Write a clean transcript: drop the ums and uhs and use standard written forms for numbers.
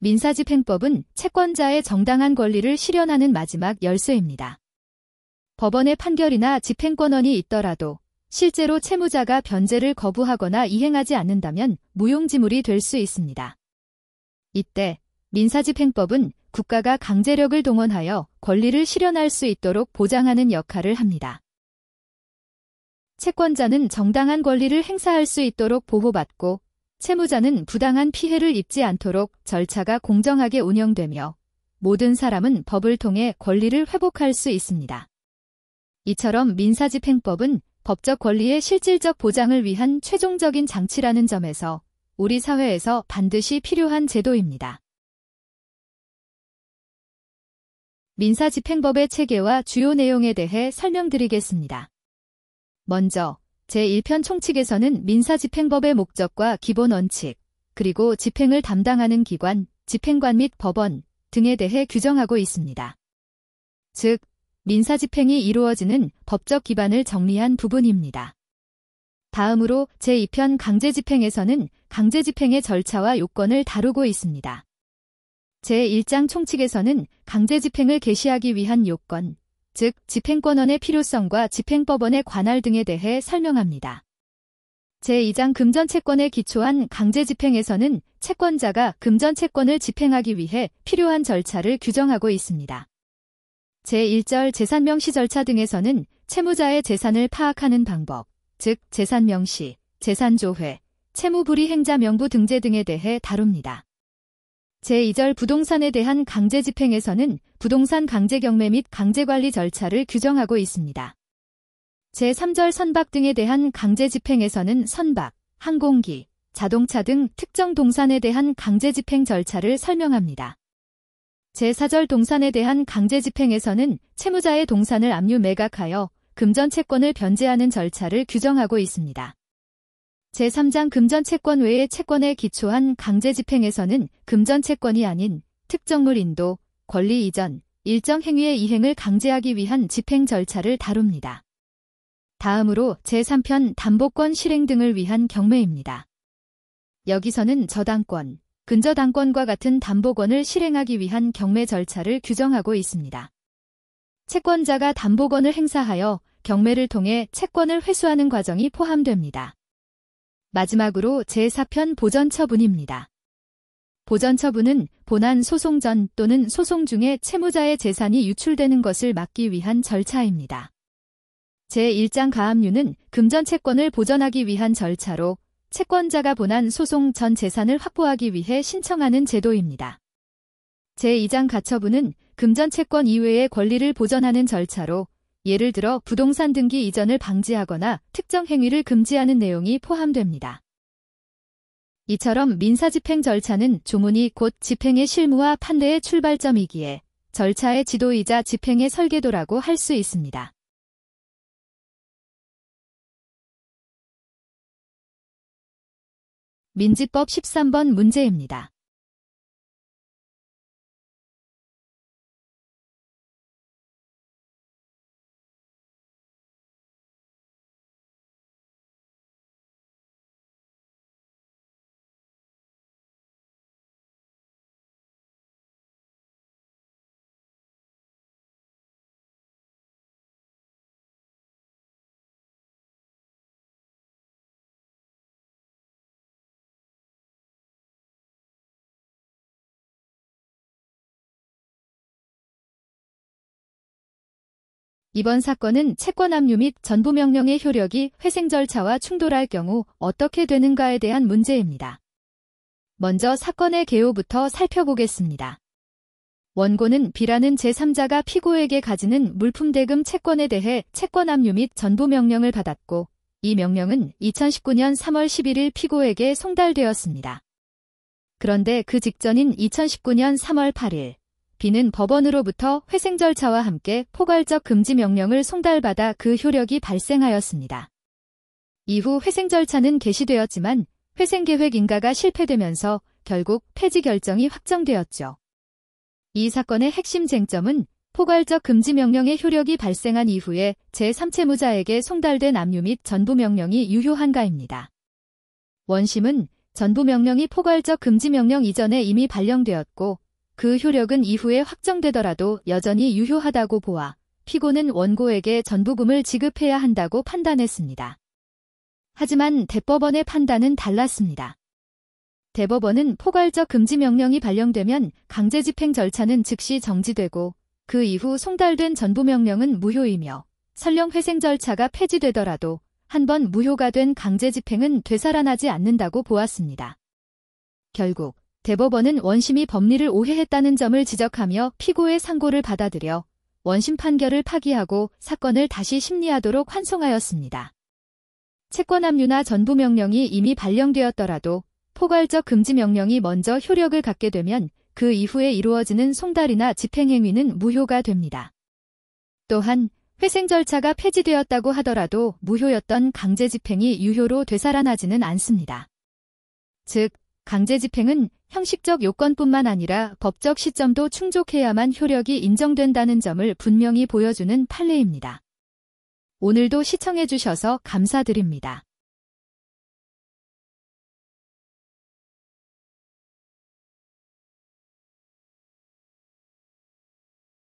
민사집행법은 채권자의 정당한 권리를 실현하는 마지막 열쇠입니다. 법원의 판결이나 집행권한이 있더라도 실제로 채무자가 변제를 거부하거나 이행하지 않는다면 무용지물이 될 수 있습니다. 이때 민사집행법은 국가가 강제력을 동원하여 권리를 실현할 수 있도록 보장하는 역할을 합니다. 채권자는 정당한 권리를 행사할 수 있도록 보호받고 채무자는 부당한 피해를 입지 않도록 절차가 공정하게 운영되며 모든 사람은 법을 통해 권리를 회복할 수 있습니다. 이처럼 민사집행법은 법적 권리의 실질적 보장을 위한 최종적인 장치라는 점에서 우리 사회에서 반드시 필요한 제도입니다. 민사집행법의 체계와 주요 내용에 대해 설명드리겠습니다. 먼저 제1편 총칙에서는 민사집행법의 목적과 기본 원칙, 그리고 집행을 담당하는 기관, 집행관 및 법원 등에 대해 규정하고 있습니다. 즉, 민사집행이 이루어지는 법적 기반을 정리한 부분입니다. 다음으로 제2편 강제집행에서는 강제집행의 절차와 요건을 다루고 있습니다. 제1장 총칙에서는 강제집행을 개시하기 위한 요건, 즉 집행권한의 필요성과 집행법원의 관할 등에 대해 설명합니다. 제2장 금전채권에 기초한 강제집행에서는 채권자가 금전채권을 집행하기 위해 필요한 절차를 규정하고 있습니다. 제1절 재산명시 절차 등에서는 채무자의 재산을 파악하는 방법, 즉 재산명시, 재산조회, 채무불이행자 명부 등재 등에 대해 다룹니다. 제2절 부동산에 대한 강제집행에서는 부동산 강제경매 및 강제관리 절차를 규정하고 있습니다. 제3절 선박 등에 대한 강제집행에서는 선박, 항공기, 자동차 등 특정 동산에 대한 강제집행 절차를 설명합니다. 제4절 동산에 대한 강제집행에서는 채무자의 동산을 압류 매각하여 금전채권을 변제하는 절차를 규정하고 있습니다. 제3장 금전채권 외의 채권에 기초한 강제집행에서는 금전채권이 아닌 특정물 인도, 권리 이전, 일정 행위의 이행을 강제하기 위한 집행 절차를 다룹니다. 다음으로 제3편 담보권 실행 등을 위한 경매입니다. 여기서는 저당권, 근저당권과 같은 담보권을 실행하기 위한 경매 절차를 규정하고 있습니다. 채권자가 담보권을 행사하여 경매를 통해 채권을 회수하는 과정이 포함됩니다. 마지막으로 제4편 보전처분입니다. 보전처분은 본안 소송 전 또는 소송 중에 채무자의 재산이 유출되는 것을 막기 위한 절차입니다. 제1장 가압류는 금전채권을 보전하기 위한 절차로 채권자가 본안 소송 전 재산을 확보하기 위해 신청하는 제도입니다. 제2장 가처분은 금전채권 이외의 권리를 보전하는 절차로 예를 들어 부동산 등기 이전을 방지하거나 특정 행위를 금지하는 내용이 포함됩니다. 이처럼 민사집행 절차는 조문이 곧 집행의 실무와 판례의 출발점이기에 절차의 지도이자 집행의 설계도라고 할 수 있습니다. 민지법 13번 문제입니다. 이번 사건은 채권 압류 및 전부명령의 효력이 회생 절차와 충돌할 경우 어떻게 되는가에 대한 문제입니다. 먼저 사건의 개요부터 살펴보겠습니다. 원고는 B라는 제3자가 피고에게 가지는 물품대금 채권에 대해 채권 압류 및 전부명령을 받았고 이 명령은 2019년 3월 11일 피고에게 송달되었습니다. 그런데 그 직전인 2019년 3월 8일 B는 법원으로부터 회생 절차와 함께 포괄적 금지 명령을 송달받아 그 효력이 발생하였습니다. 이후 회생 절차는 개시되었지만 회생 계획 인가가 실패되면서 결국 폐지 결정이 확정되었죠. 이 사건의 핵심 쟁점은 포괄적 금지 명령의 효력이 발생한 이후에 제3채무자에게 송달된 압류 및 전부 명령이 유효한가입니다. 원심은 전부명령이 포괄적 금지명령 이전에 이미 발령되었고 그 효력은 이후에 확정되더라도 여전히 유효하다고 보아 피고는 원고에게 전부금을 지급해야 한다고 판단했습니다. 하지만 대법원의 판단은 달랐습니다. 대법원은 포괄적 금지명령이 발령되면 강제집행 절차는 즉시 정지되고 그 이후 송달된 전부명령은 무효이며 설령 회생 절차가 폐지되더라도 한 번 무효가 된 강제집행은 되살아나지 않는다고 보았습니다. 결국 대법원은 원심이 법리를 오해했다는 점을 지적하며 피고의 상고를 받아들여 원심 판결을 파기하고 사건을 다시 심리하도록 환송하였습니다. 채권압류나 전부명령이 이미 발령되었더라도 포괄적 금지명령이 먼저 효력을 갖게 되면 그 이후에 이루어지는 송달이나 집행행위는 무효가 됩니다. 또한 회생 절차가 폐지되었다고 하더라도 무효였던 강제집행이 유효로 되살아나지는 않습니다. 즉, 강제집행은 형식적 요건뿐만 아니라 법적 시점도 충족해야만 효력이 인정된다는 점을 분명히 보여주는 판례입니다. 오늘도 시청해주셔서 감사드립니다.